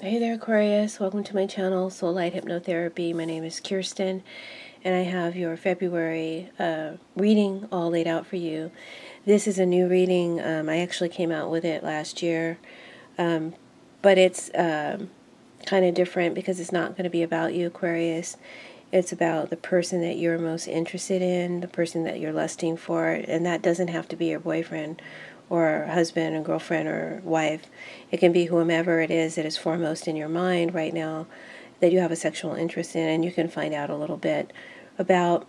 Hey there, Aquarius. Welcome to my channel, Soulight Hypnotherapy. My name is Kirsten, and I have your February reading all laid out for you. This is a new reading. I actually came out with it last year, but it's kind of different because it's not going to be about you, Aquarius. It's about the person that you're most interested in, the person that you're lusting for, and that doesn't have to be your boyfriend or husband or girlfriend or wife. It can be whomever it is that is foremost in your mind right now that you have a sexual interest in, and you can find out a little bit about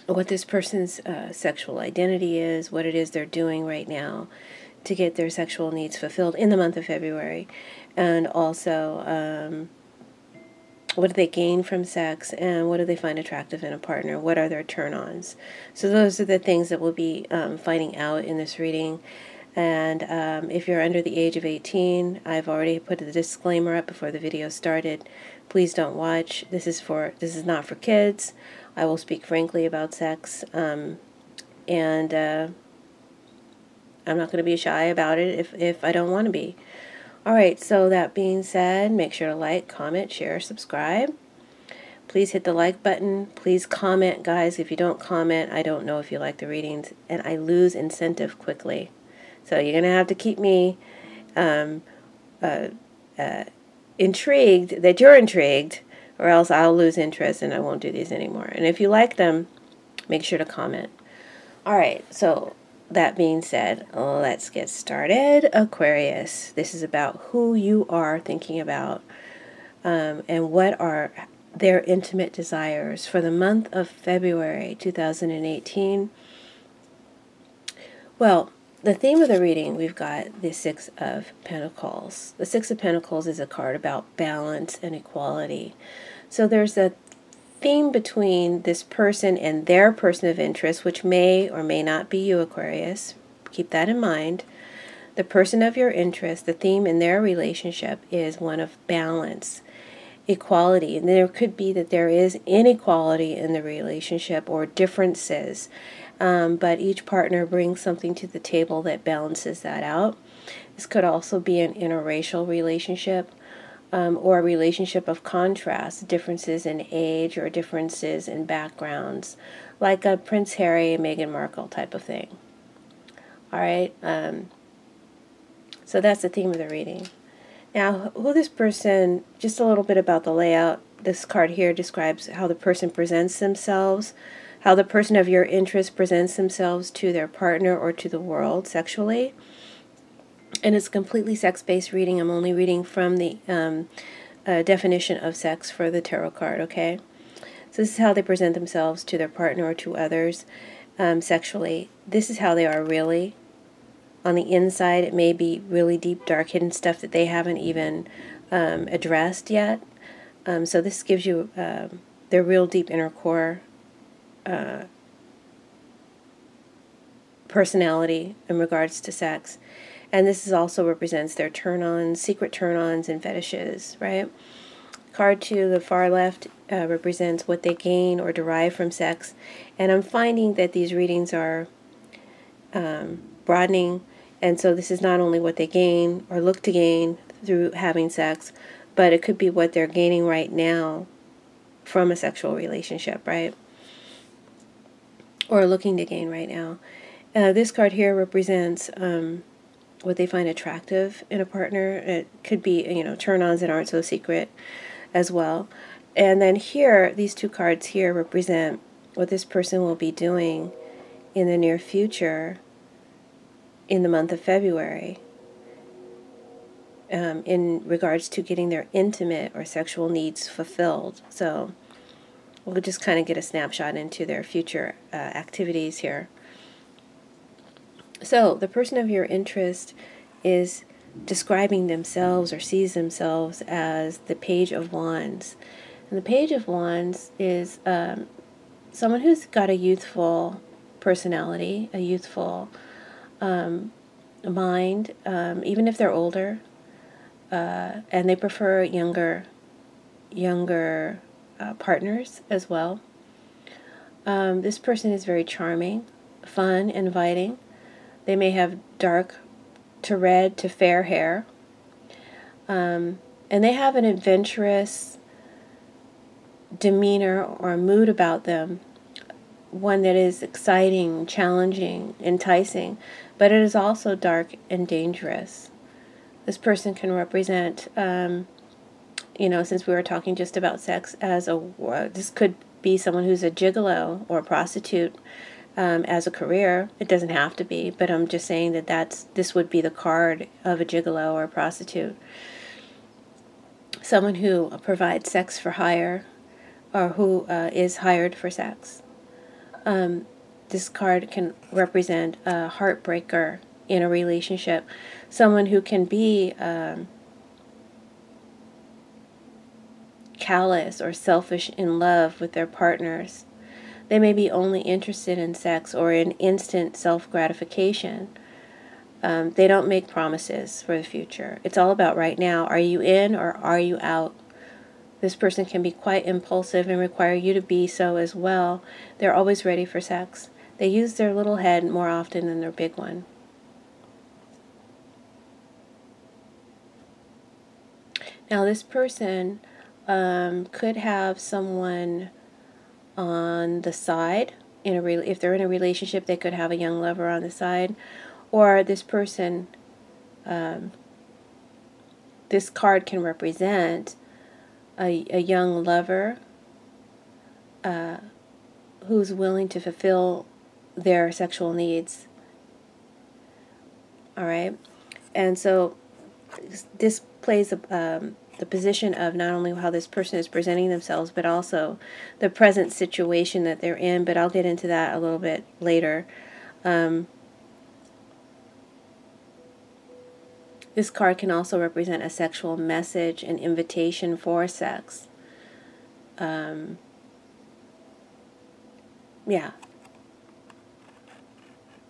what this person's sexual identity is, what it is they're doing right now to get their sexual needs fulfilled in the month of February, and also what do they gain from sex, and what do they find attractive in a partner? What are their turn-ons? So those are the things that we'll be finding out in this reading. And if you're under the age of 18, I've already put the disclaimer up before the video started. Please don't watch. This is not for kids. I will speak frankly about sex, and I'm not going to be shy about it if I don't want to be. Alright, so that being said, make sure to like, comment, share, subscribe. Please hit the like button. Please comment, guys. If you don't comment, I don't know if you like the readings, and I lose incentive quickly. So you're going to have to keep me intrigued, that you're intrigued, or else I'll lose interest and I won't do these anymore. And if you like them, make sure to comment. Alright, so that being said, let's get started. Aquarius, this is about who you are thinking about and what are their intimate desires for the month of February 2018. Well, the theme of the reading, we've got the Six of Pentacles. The Six of Pentacles is a card about balance and equality. So there's a theme between this person and their person of interest, which may or may not be you, Aquarius. Keep that in mind. The person of your interest, the theme in their relationship is one of balance, equality. And there could be that there is inequality in the relationship or differences, but each partner brings something to the table that balances that out. This could also be an interracial relationship, or a relationship of contrast, differences in age or differences in backgrounds, like a Prince Harry and Meghan Markle type of thing. All right, so that's the theme of the reading. Now, who this person, just a little bit about the layout. This card here describes how the person presents themselves, how the person of your interest presents themselves to their partner or to the world sexually. And it's a completely sex-based reading. I'm only reading from the definition of sex for the tarot card, okay? So this is how they present themselves to their partner or to others sexually. This is how they are really. On the inside, it may be really deep, dark, hidden stuff that they haven't even addressed yet. So this gives you their real deep inner core personality in regards to sex. And this is also represents their turn-ons, secret turn-ons, and fetishes, right? Card to the far left represents what they gain or derive from sex. And I'm finding that these readings are broadening. And so this is not only what they gain or look to gain through having sex, but it could be what they're gaining right now from a sexual relationship, right? Or looking to gain right now. This card here represents what they find attractive in a partner. It could be, turn-ons that aren't so secret as well. And then here, these two cards here represent what this person will be doing in the near future in the month of February in regards to getting their intimate or sexual needs fulfilled. So we'll just kind of get a snapshot into their future activities here. So the person of your interest is describing themselves or sees themselves as the Page of Wands. And the Page of Wands is someone who's got a youthful personality, a youthful mind, even if they're older, and they prefer younger partners as well. This person is very charming, fun, inviting. They may have dark to red to fair hair. And they have an adventurous demeanor or mood about them, one that is exciting, challenging, enticing, but it is also dark and dangerous. This person can represent, since we were talking just about sex, this could be someone who's a gigolo or a prostitute as a career. It doesn't have to be, but I'm just saying that this would be the card of a gigolo or a prostitute. Someone who provides sex for hire, or who is hired for sex. This card can represent a heartbreaker in a relationship. Someone who can be callous or selfish in love with their partners. They may be only interested in sex or in instant self-gratification. They don't make promises for the future. It's all about right now. Are you in or are you out? This person can be quite impulsive and require you to be so as well. They're always ready for sex. They use their little head more often than their big one. Now this person could have someone on the side. If they're in a relationship, they could have a young lover on the side. Or this person, this card can represent a young lover who's willing to fulfill their sexual needs. All right? And so this plays the position of not only how this person is presenting themselves, but also the present situation that they're in. But I'll get into that a little bit later. This card can also represent a sexual message, an invitation for sex. Yeah.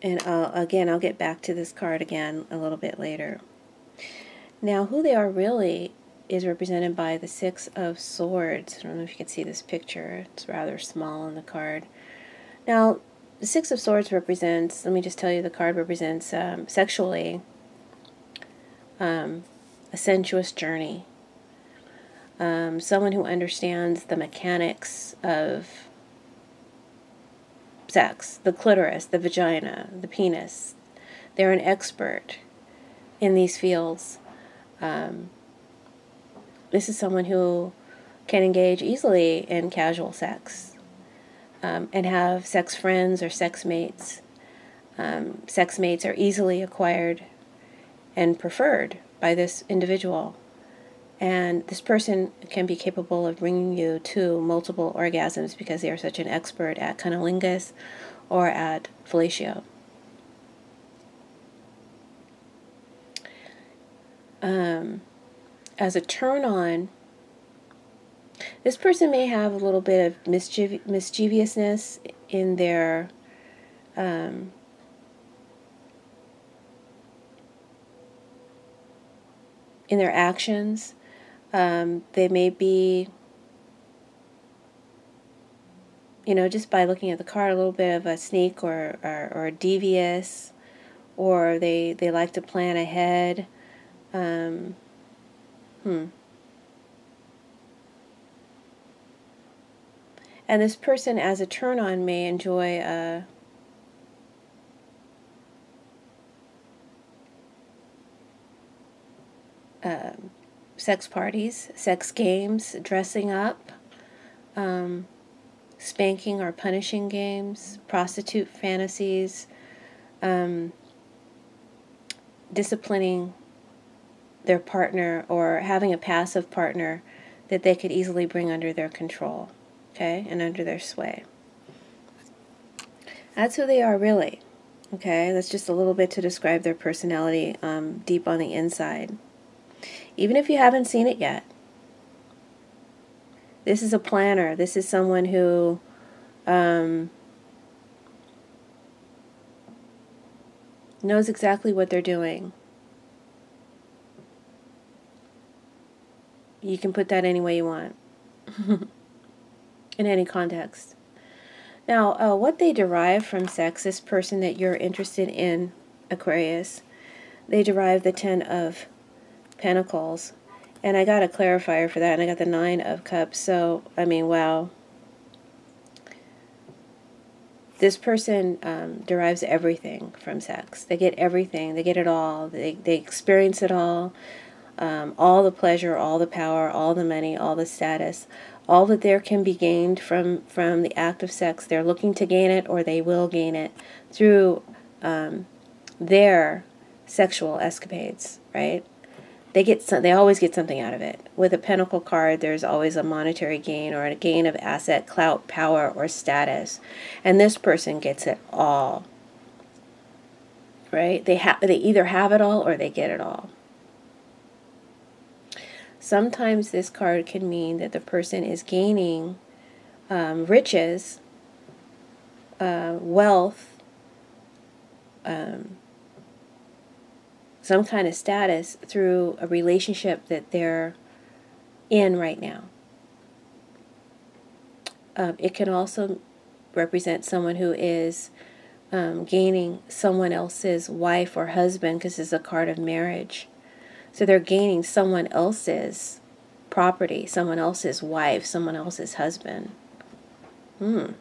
And I'll get back to this card again a little bit later. Now, who they are really is represented by the Six of Swords. I don't know if you can see this picture. It's rather small on the card. Now, the Six of Swords represents, let me just tell you, the card represents sexually a sensuous journey. Someone who understands the mechanics of sex, the clitoris, the vagina, the penis. They're an expert in these fields. This is someone who can engage easily in casual sex and have sex friends or sex mates. Sex mates are easily acquired and preferred by this individual. And this person can be capable of bringing you to multiple orgasms because they are such an expert at cunnilingus or at fellatio. As a turn-on, this person may have a little bit of mischievousness in their actions. They may be, just by looking at the card, a little bit of a sneak or devious, or they like to plan ahead. And this person, as a turn-on, may enjoy sex parties, sex games, dressing up, spanking or punishing games, prostitute fantasies, disciplining their partner, or having a passive partner that they could easily bring under their control, okay, and under their sway. That's who they are really, okay? That's just a little bit to describe their personality deep on the inside. Even if you haven't seen it yet, this is a planner. This is someone who knows exactly what they're doing. You can put that any way you want, in any context. Now, what they derive from sex, this person that you're interested in, Aquarius, they derive the Ten of Pentacles. And I got a clarifier for that, and I got the 9 of Cups. So, I mean, wow. This person derives everything from sex. They get everything. They get it all. They experience it all the pleasure, all the power, all the money, all the status. All that there can be gained from the act of sex. They're looking to gain it, or they will gain it through their sexual escapades, right? They always get something out of it. With a Pentacle card, there's always a monetary gain or a gain of asset, clout, power, or status. And this person gets it all, right? They either have it all or they get it all. Sometimes this card can mean that the person is gaining riches, wealth, some kind of status through a relationship that they're in right now. It can also represent someone who is gaining someone else's wife or husband, because it's a card of marriage. So they're gaining someone else's property, someone else's wife, someone else's husband. And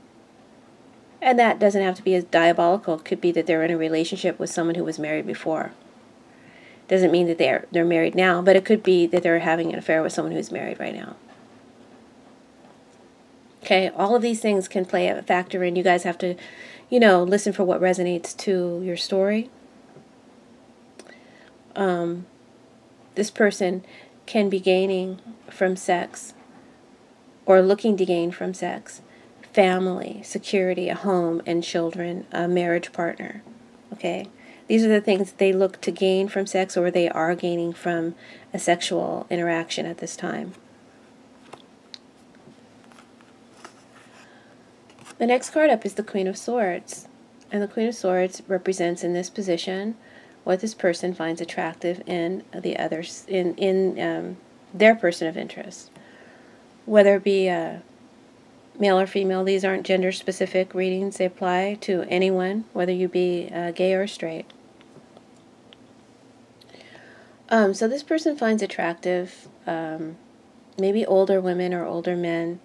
that doesn't have to be as diabolical. It could be that they're in a relationship with someone who was married before. Doesn't mean that they're married now, but it could be that they're having an affair with someone who's married right now. Okay, all of these things can play a factor in. You guys have to, listen for what resonates to your story. This person can be gaining from sex, or looking to gain from sex, family, security, a home and children, a marriage partner. Okay? These are the things they look to gain from sex, or they are gaining from a sexual interaction at this time. The next card up is the Queen of Swords. And the Queen of Swords represents, in this position, what this person finds attractive in the others, in their person of interest. Whether it be male or female, these aren't gender-specific readings. They apply to anyone, whether you be gay or straight. So this person finds attractive maybe older women or older men,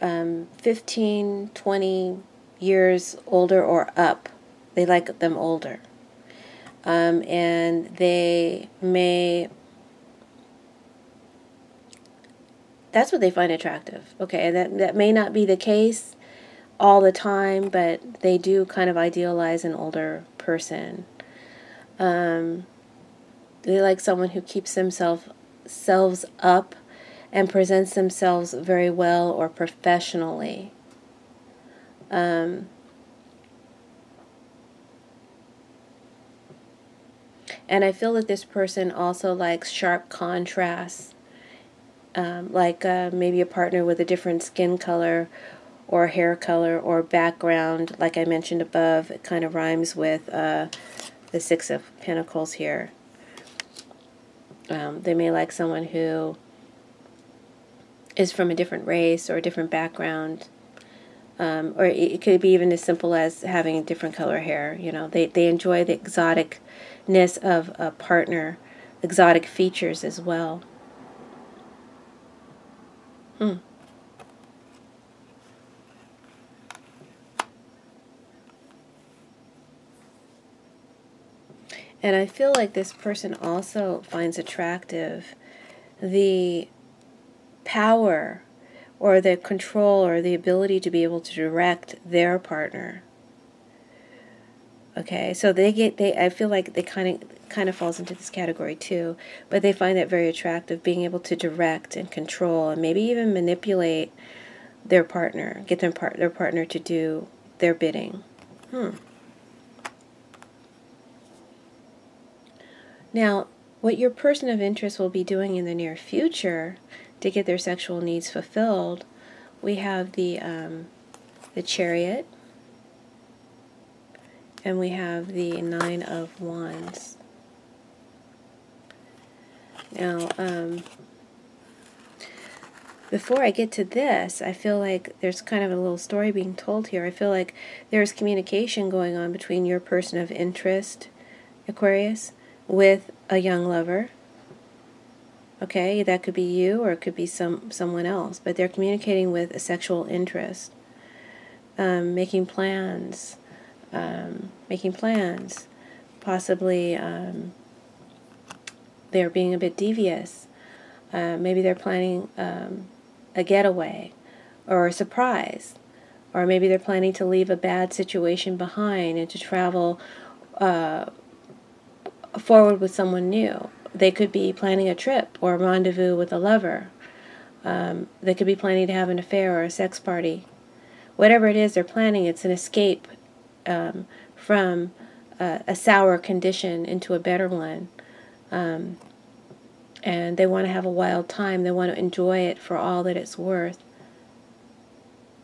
15, 20 years older or up. They like them older. And they may... That's what they find attractive. Okay, that may not be the case all the time, but they do kind of idealize an older person. They like someone who keeps themselves up and presents themselves very well or professionally. And I feel that this person also likes sharp contrasts. Like maybe a partner with a different skin color or hair color or background, like I mentioned above. It kind of rhymes with the Six of Pentacles here. They may like someone who is from a different race or a different background, or it could be even as simple as having different color hair. They enjoy the exoticness of a partner, exotic features as well. And I feel like this person also finds attractive the power or the control or the ability to be able to direct their partner. Okay, so I feel like they kind of falls into this category too, but they find that very attractive, being able to direct and control and maybe even manipulate their partner, get their partner to do their bidding. Now, what your person of interest will be doing in the near future to get their sexual needs fulfilled, we have the Chariot, and we have the Nine of Wands. Now, before I get to this, I feel like there's kind of a little story being told here. I feel like there's communication going on between your person of interest, Aquarius, with a young lover. Okay, that could be you or it could be someone else, but they're communicating with a sexual interest, making plans, possibly they're being a bit devious. Maybe they're planning a getaway or a surprise, or maybe they're planning to leave a bad situation behind and to travel forward with someone new. They could be planning a trip or a rendezvous with a lover. They could be planning to have an affair or a sex party. Whatever it is they're planning, it's an escape from a sour condition into a better one. And they want to have a wild time. They want to enjoy it for all that it's worth.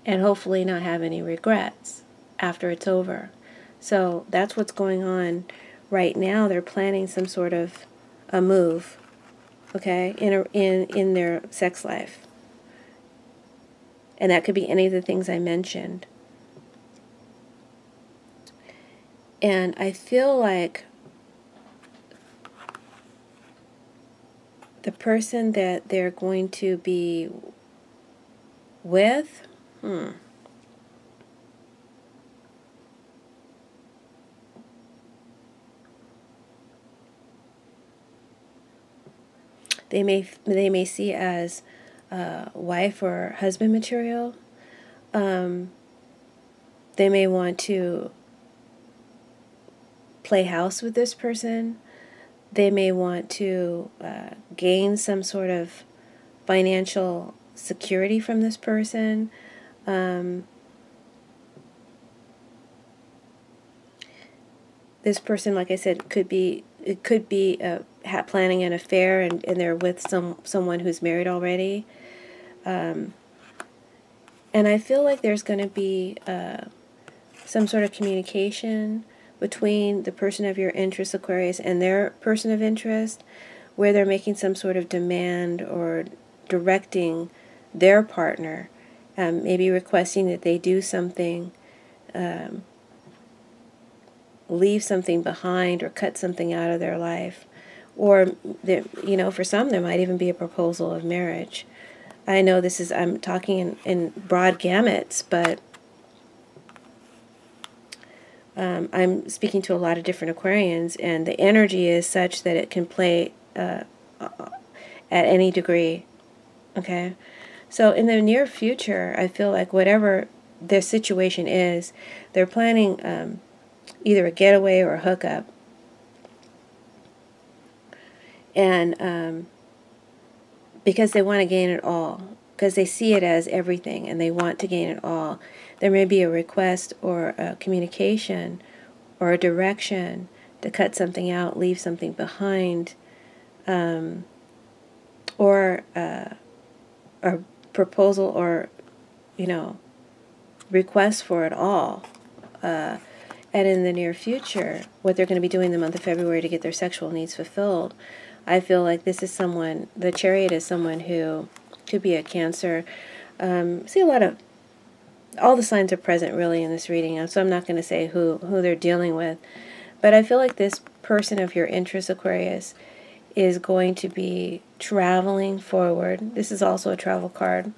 And hopefully not have any regrets after it's over. So that's what's going on right now. They're planning some sort of a move, okay, in their sex life. And that could be any of the things I mentioned. And I feel like the person that they're going to be with, they may see as wife or husband material. They may want to play house with this person. They may want to gain some sort of financial security from this person. This person, like I said, could be planning an affair, and they're with someone who's married already. And I feel like there's going to be some sort of communication between the person of your interest, Aquarius, and their person of interest, where they're making some sort of demand or directing their partner, maybe requesting that they do something, leave something behind or cut something out of their life. Or, for some, there might even be a proposal of marriage. I know I'm talking in broad gamuts, but I'm speaking to a lot of different Aquarians, and the energy is such that it can play at any degree. Okay? So in the near future, I feel like whatever their situation is, they're planning either a getaway or a hookup. And because they want to gain it all, because they see it as everything and they want to gain it all. There may be a request or a communication or a direction to cut something out, leave something behind, or a proposal or, request for it all. And in the near future, what they're going to be doing in the month of February to get their sexual needs fulfilled, I feel like this is someone, the Chariot is someone who could be a Cancer. See a lot of, all the signs are present really in this reading, so I'm not going to say who they're dealing with. But I feel like this person of your interest, Aquarius, is going to be traveling forward. This is also a travel card.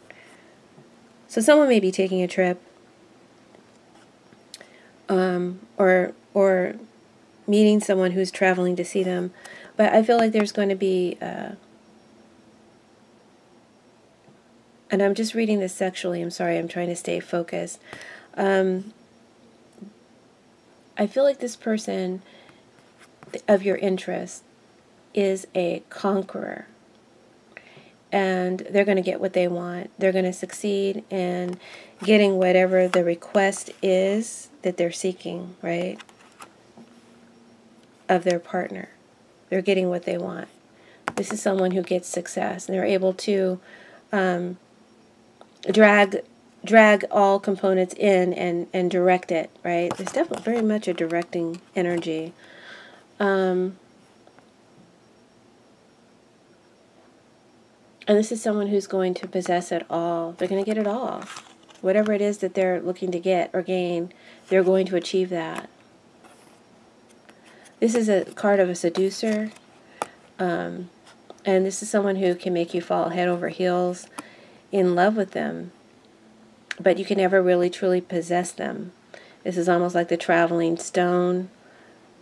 So someone may be taking a trip, or meeting someone who's traveling to see them. But I feel like there's going to be, and I'm just reading this sexually, I'm sorry, I'm trying to stay focused. I feel like this person of your interest is a conqueror. And they're going to get what they want. They're going to succeed in getting whatever the request is that they're seeking, right? Of their partner. They're getting what they want. This is someone who gets success, and they're able to drag all components in and direct it, right? There's definitely very much a directing energy. And this is someone who's going to possess it all. They're going to get it all. Whatever it is that they're looking to get or gain, they're going to achieve that. This is a card of a seducer. And And this is someone who can make you fall head over heels in love with them, but you can never really truly possess them. This is almost like the Traveling Stone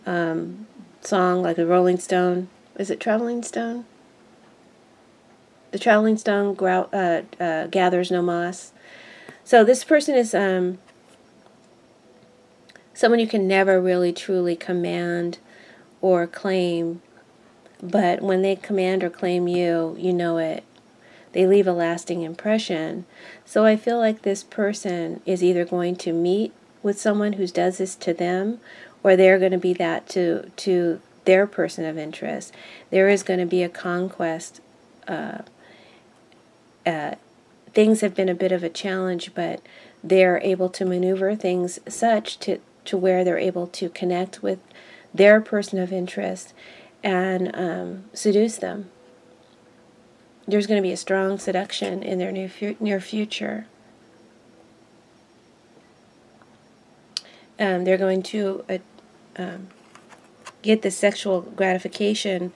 song, like the Rolling Stone. Is it Traveling Stone? The Traveling Stone gathers no moss. So this person is someone you can never really truly command or claim, but when they command or claim you, you know it. They leave a lasting impression. So I feel like this person is either going to meet with someone who does this to them, or they're going to be that to their person of interest. There is going to be a conquest. Things have been a bit of a challenge, but they're able to maneuver things such to where they're able to connect with their person of interest and seduce them. There's going to be a strong seduction in their near future. They're going to get the sexual gratification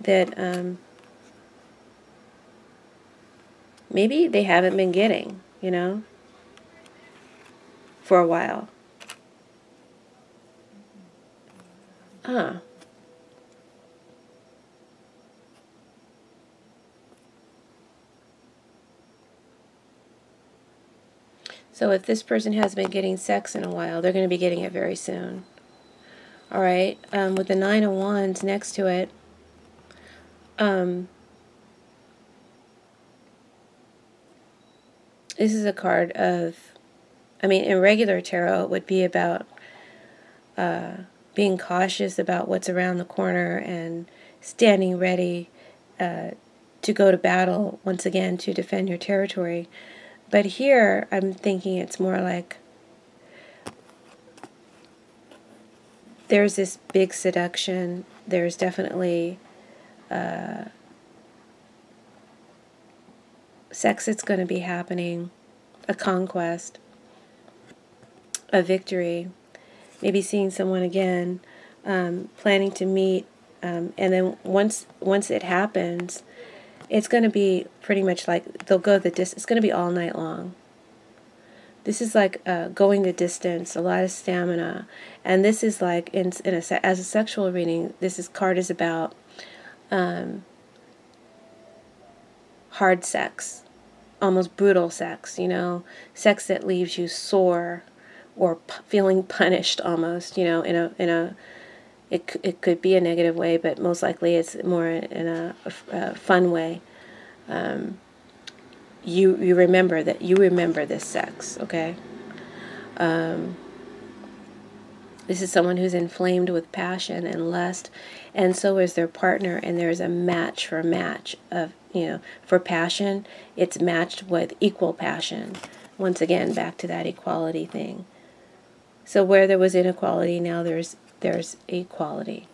that maybe they haven't been getting, you know, for a while. So if this person has been getting sex in a while, they're going to be getting it very soon. All right, with the Nine of Wands next to it, this is a card of, I mean, in regular tarot, it would be about being cautious about what's around the corner and standing ready to go to battle once again to defend your territory. But here, I'm thinking it's more like there's this big seduction. There's definitely sex that's going to be happening, a conquest, a victory, maybe seeing someone again, planning to meet, and then once it happens, it's going to be pretty much like they'll go the distance. It's going to be all night long. This is like going the distance, a lot of stamina, and this is like as a sexual reading. Card is about hard sex, almost brutal sex. You know, sex that leaves you sore or feeling punished, almost. You know, it could be a negative way, but most likely it's more in a fun way. You remember this sex, okay? This is someone who's inflamed with passion and lust, and so is their partner, and there's a match of, you know, for passion, it's matched with equal passion. Once again, back to that equality thing. So where there was inequality, now there's equality.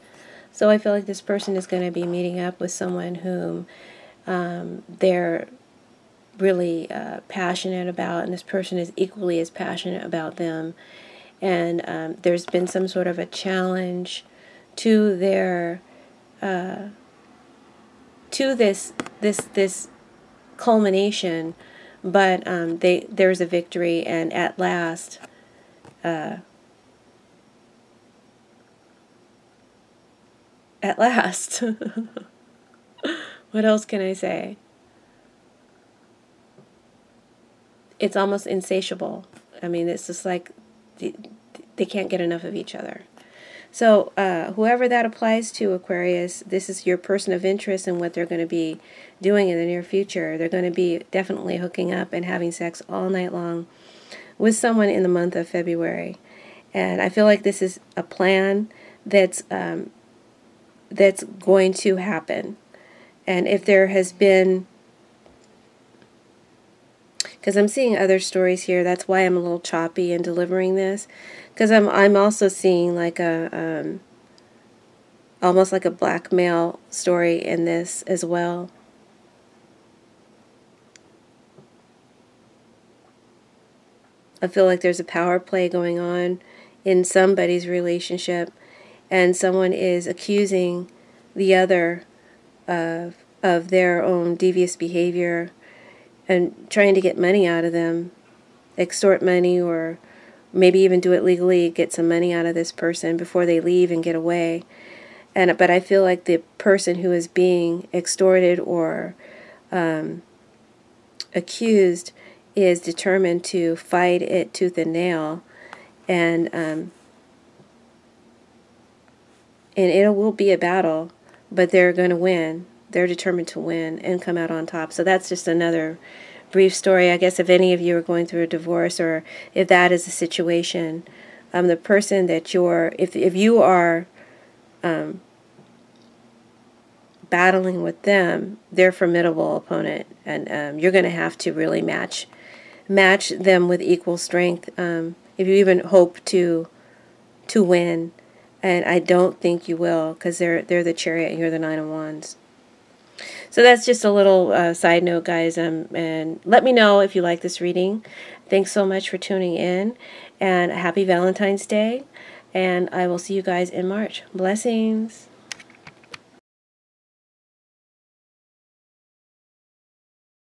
So I feel like this person is going to be meeting up with someone whom they're really passionate about, and this person is equally as passionate about them. And there's been some sort of a challenge to their to this culmination, but there's a victory, and at last. At last. What else can I say? It's almost insatiable. I mean, it's just like they can't get enough of each other. So whoever that applies to, Aquarius, this is your person of interest and what they're going to be doing in the near future. They're going to be definitely hooking up and having sex all night long with someone in the month of February. And I feel like this is a plan that's going to happen. And if there has been, because I'm seeing other stories here, that's why I'm a little choppy in delivering this, because I'm also seeing like a almost like a blackmail story in this as well. I feel like there's a power play going on in somebody's relationship, and someone is accusing the other of of their own devious behavior and trying to get money out of them, extort money, or maybe even do it legally, get some money out of this person before they leave and get away. But I feel like the person who is being extorted or accused is determined to fight it tooth and nail, and it will be a battle, but they're going to win. They're determined to win and come out on top. So that's just another brief story. I guess if any of you are going through a divorce, or if that is the situation, the person that if you are battling with them, they're a formidable opponent, and you're going to have to really match them with equal strength if you even hope to win. And I don't think you will, because they're the Chariot and you're the Nine of Wands. So that's just a little side note, guys. And let me know if you like this reading. Thanks so much for tuning in, and happy Valentine's Day. And I will see you guys in March. Blessings.